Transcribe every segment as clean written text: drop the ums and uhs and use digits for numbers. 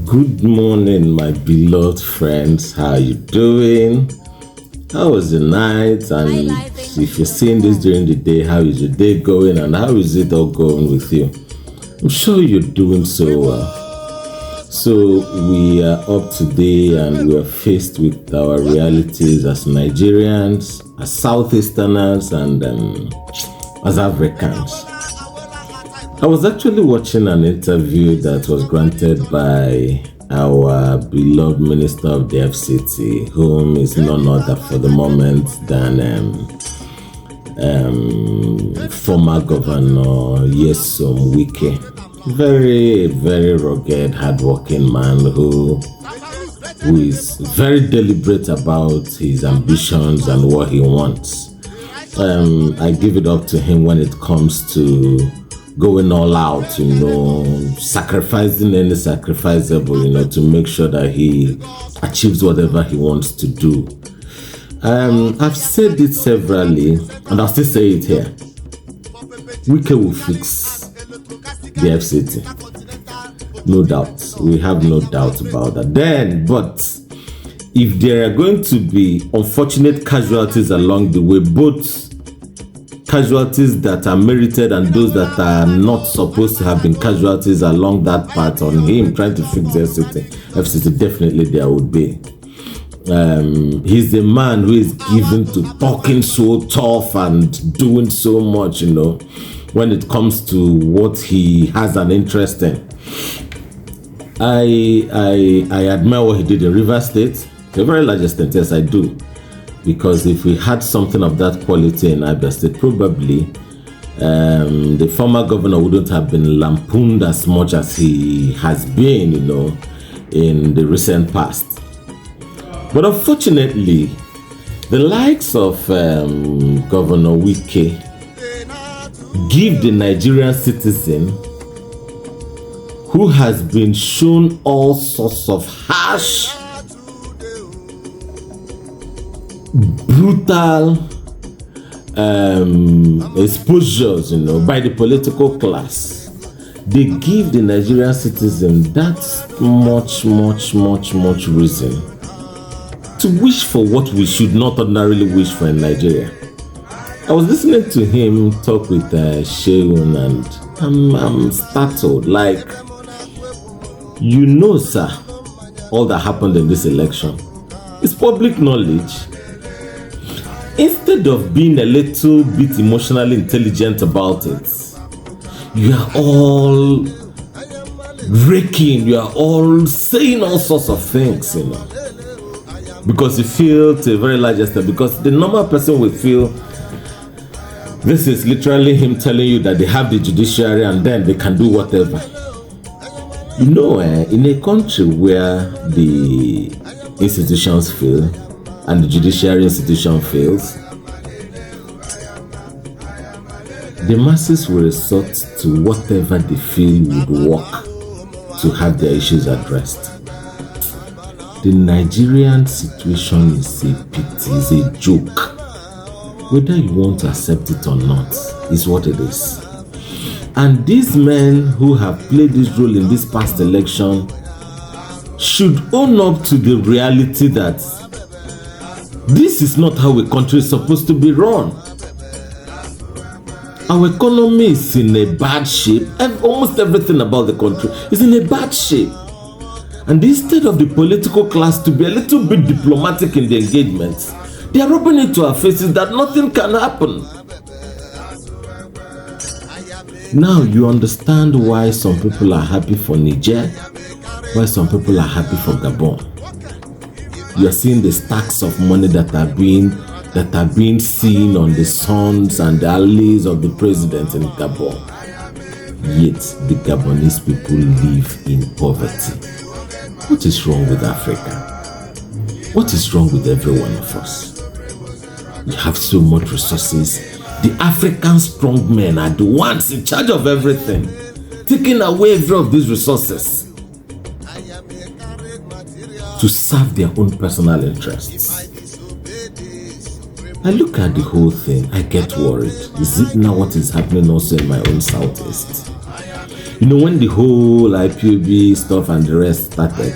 Good morning, my beloved friends. How are you doing? How was the night? And if you're seeing this during the day, how is your day going? And how is it all going with you? I'm sure you're doing so well. So we are up today and we are faced with our realities as Nigerians, as Southeasterners, and as Africans. I was actually watching an interview that was granted by our beloved Minister of the FCT, whom is none other for the moment than former Governor Nyesom Wike. Very, very rugged, hardworking man who is very deliberate about his ambitions and what he wants. I give it up to him when it comes to going all out, sacrificing any sacrificable, to make sure that he achieves whatever he wants to do. I've said it severally, and I'll still say it here. Wike will fix the FCT. No doubt. We have no doubt about that. But if there are going to be unfortunate casualties along the way, both casualties that are merited and those that are not supposed to have been casualties along that path on him trying to fix the FCT, definitely there would be. He's a man who is given to talking so tough and doing so much, when it comes to what he has an interest in. I admire what he did in Rivers State, to a very large extent, yes, I do. Because if we had something of that quality in Abia State, probably the former governor wouldn't have been lampooned as much as he has been, in the recent past. But unfortunately, the likes of Governor Wike give the Nigerian citizen who has been shown all sorts of harsh, brutal exposures, by the political class. They give the Nigerian citizen that much reason to wish for what we should not ordinarily wish for in Nigeria. I was listening to him talk with Sheun, and I'm startled. Sir, all that happened in this election is public knowledge. Instead of being a little bit emotionally intelligent about it, you are all raking, you are all saying all sorts of things, because you feel to a very large extent, because the normal person will feel this is literally him telling you that they have the judiciary and then they can do whatever. In a country where the institutions fail, and the judiciary institution fails, the masses will resort to whatever they feel would work to have their issues addressed. The Nigerian situation is a pity, is a joke. Whether you want to accept it or not is what it is. And these men who have played this role in this past election should own up to the reality that this is not how a country is supposed to be run. Our economy is in a bad shape. Almost everything about the country is in a bad shape. And instead of the political class to be a little bit diplomatic in the engagements, they are rubbing it to our faces that nothing can happen. Now you understand why some people are happy for Niger, why some people are happy for Gabon. You are seeing the stacks of money that are being seen on the sons and the allies of the president in Gabon. Yet the Gabonese people live in poverty. What is wrong with Africa? What is wrong with every one of us? We have so much resources. The African strongmen are the ones in charge of everything, taking away every of these resources to serve their own personal interests. I look at the whole thing, I get worried. Is it now what is happening also in my own southeast? You know, when the whole IPOB stuff and the rest started,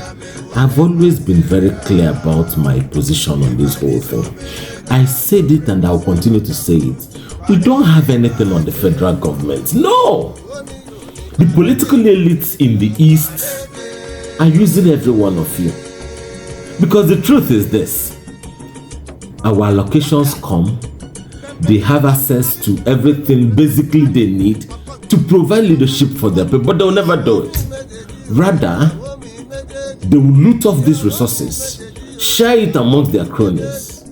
I've always been very clear about my position on this whole thing. I said it and I'll continue to say it. We don't have anything on the federal government. No! The political elites in the East are using every one of you. Because the truth is this. Our allocations come, they have access to everything basically they need to provide leadership for their people, but they'll never do it. Rather, they will loot off these resources, share it amongst their cronies,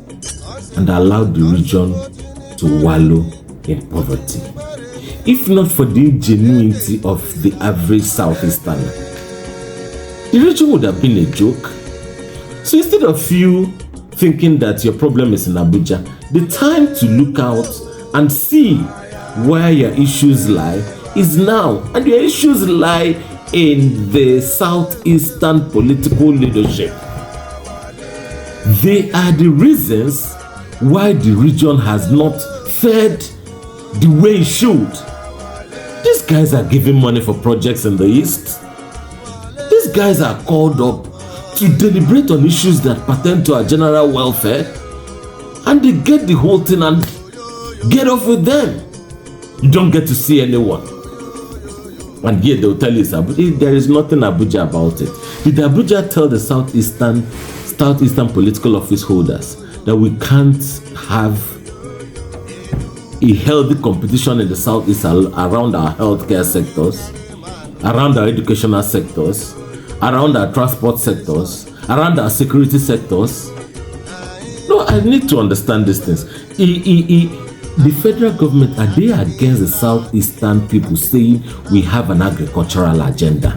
and allow the region to wallow in poverty. If not for the ingenuity of the average Southeasterner, the region would have been a joke. So instead of you thinking that your problem is in Abuja, the time to look out and see where your issues lie is now. And your issues lie in the Southeastern political leadership. They are the reasons why the region has not fared the way it should. These guys are giving money for projects in the East. These guys are called up to deliberate on issues that pertain to our general welfare, and they get the whole thing and get off with them. You don't get to see anyone. And yet they'll tell you there is nothing Abuja about it. Did Abuja tell the Southeastern political office holders that we can't have a healthy competition in the Southeast around our healthcare sectors, around our educational sectors, around our transport sectors, around our security sectors? No, I need to understand these things. The federal government, are they against the Southeastern people saying we have an agricultural agenda?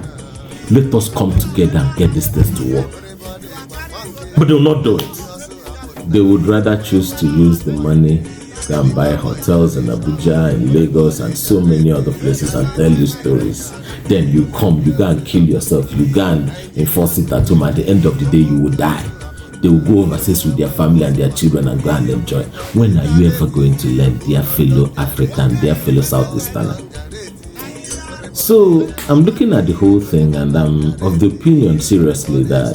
Let us come together and get these things to work. But they will not do it. They would rather choose to use the money than buy hotels in Abuja and Lagos and so many other places and tell you stories. Then you come, you go and kill yourself, you go and enforce it at home. At the end of the day, you will die. They will go overseas with their family and their children and go and enjoy. When are you ever going to learn, dear fellow African, dear fellow Southeasterner? So I'm looking at the whole thing and I'm of the opinion seriously that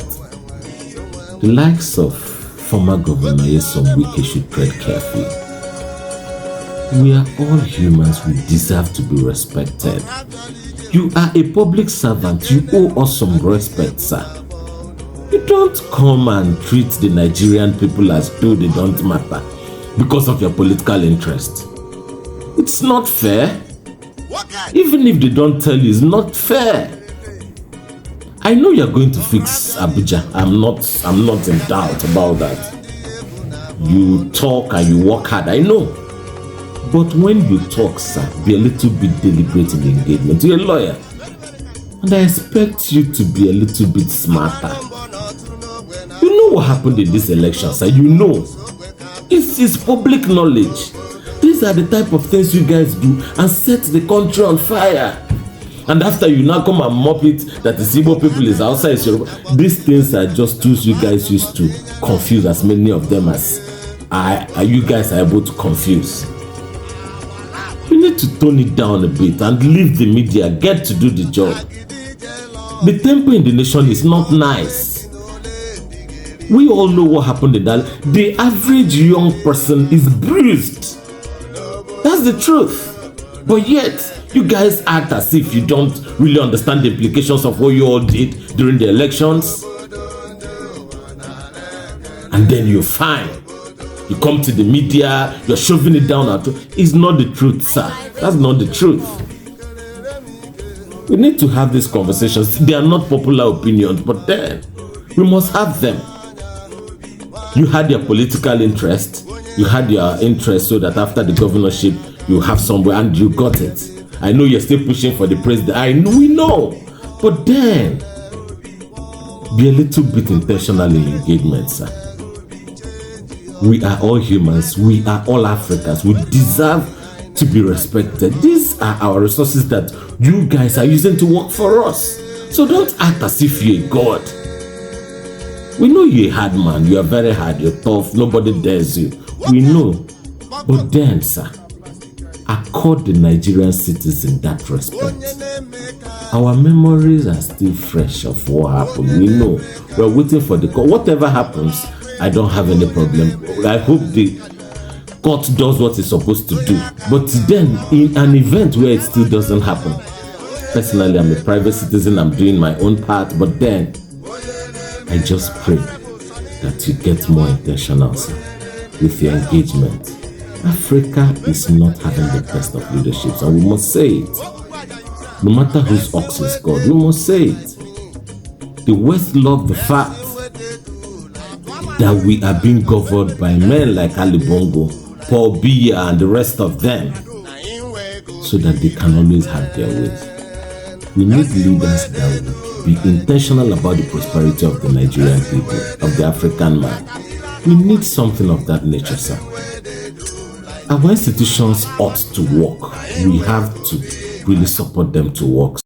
the likes of former Governor Nyesom Wike should tread carefully. We are all humans who deserve to be respected. You are a public servant. You owe us some respect, sir. You don't come and treat the Nigerian people as though they don't matter because of your political interest. It's not fair. Even if they don't tell you, it's not fair. I know you're going to fix Abuja. I'm not in doubt about that. You talk and you work hard, I know. But when you talk, sir, be a little bit deliberate in the engagement. You're a lawyer. And I expect you to be a little bit smarter. You know what happened in this election, sir. You know. It's public knowledge. These are the type of things you guys do and set the country on fire. And after you now come and mop it that the Igbo people is outside Yoruba. These things are just tools you guys used to confuse as many of them as you guys are able to confuse. You need to tone it down a bit and leave the media, get to do the job. The tempo in the nation is not nice. We all know what happened in that. The average young person is bruised. That's the truth. But yet, you guys act as if you don't really understand the implications of what you all did during the elections. And then you're fine. You come to the media, you're shoving it down at. It's not the truth, sir. That's not the truth. We need to have these conversations. They are not popular opinions, but then we must have them. You had your political interest. You had your interest so that after the governorship, you have somewhere and you got it. I know you're still pushing for the president. We know. But then, be a little bit intentional in engagement, sir. We are all humans. We are all Africans. We deserve to be respected. These are our resources that you guys are using to work for us. So don't act as if you're a god. We know you're a hard man. You are very hard. You're tough. Nobody dares you. We know. But then, sir, accord the Nigerian citizen that respect. Our memories are still fresh of what happened. We know. We're waiting for the court. Whatever happens, I don't have any problem. I hope the court does what it's supposed to do. But then, in an event where it still doesn't happen, personally, I'm a private citizen. I'm doing my own part. But then, I just pray that you get more intentional, sir, with your engagement. Africa is not having the best of leaderships, and we must say it. No matter whose ox is God, we must say it. The West love the fact that we are being governed by men like Ali Bongo, Paul Biya, and the rest of them, so that they can always have their ways. We need leaders that will be intentional about the prosperity of the Nigerian people, of the African man. We need something of that nature, sir. Our institutions ought to work. We have to really support them to work.